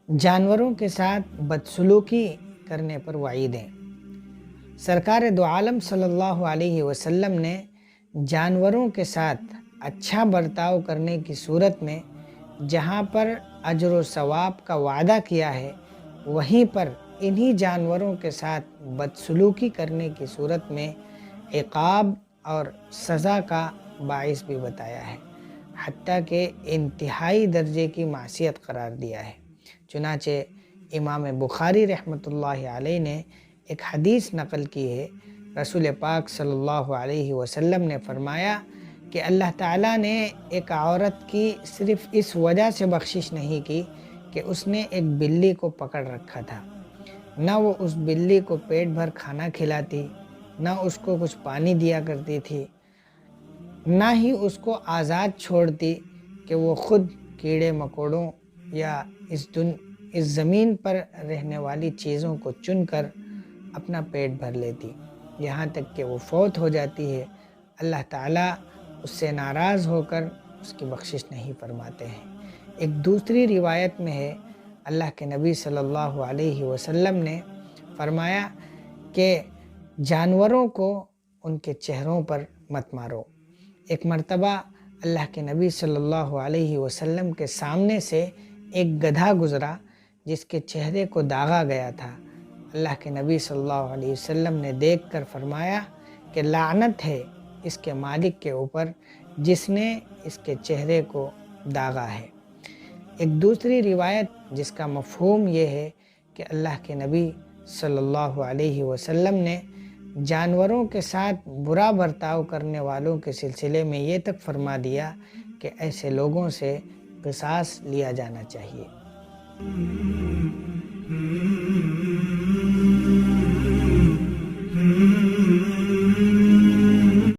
جانوروں کے ساتھ بدسلوکی کرنے پر وعیدیں۔ سرکار دو عالم صلی اللہ علیہ وسلم نے جانوروں کے ساتھ اچھا برتاؤ کرنے کی صورت میں جہاں پر اجر و ثواب کا وعدہ کیا ہے، وہیں پر انہی جانوروں کے ساتھ بدسلوکی کرنے کی صورت میں عقاب اور سزا کا باعث بھی بتایا ہے، حتیٰ کہ انتہائی درجے کی معصیت قرار دیا ہے۔ چنانچہ امام بخاری رحمۃ اللہ علیہ نے ایک حدیث نقل کی ہے، رسول پاک صلی اللہ علیہ وسلم نے فرمایا کہ اللہ تعالیٰ نے ایک عورت کی صرف اس وجہ سے بخشش نہیں کی کہ اس نے ایک بلی کو پکڑ رکھا تھا، نہ وہ اس بلی کو پیٹ بھر کھانا کھلاتی، نہ اس کو کچھ پانی دیا کرتی تھی، نہ ہی اس کو آزاد چھوڑتی کہ وہ خود کیڑے مکوڑوں یا اس زمین پر رہنے والی چیزوں کو چن کر اپنا پیٹ بھر لیتی، یہاں تک کہ وہ فوت ہو جاتی ہے۔ اللہ تعالیٰ اس سے ناراض ہو کر اس کی بخشش نہیں فرماتے ہیں۔ ایک دوسری روایت میں ہے، اللہ کے نبی صلی اللہ علیہ وسلم نے فرمایا کہ جانوروں کو ان کے چہروں پر مت مارو۔ ایک مرتبہ اللہ کے نبی صلی اللہ علیہ وسلم کے سامنے سے ایک گدھا گزرا جس کے چہرے کو داغا گیا تھا۔ اللہ کے نبی صلی اللہ علیہ وسلم نے دیکھ کر فرمایا کہ لعنت ہے اس کے مالک کے اوپر جس نے اس کے چہرے کو داغا ہے۔ ایک دوسری روایت جس کا مفہوم یہ ہے کہ اللہ کے نبی صلی اللہ علیہ وسلم نے جانوروں کے ساتھ برا برتاؤ کرنے والوں کے سلسلے میں یہ تک فرما دیا کہ ایسے لوگوں سے قصاص لیا جانا چاہیے۔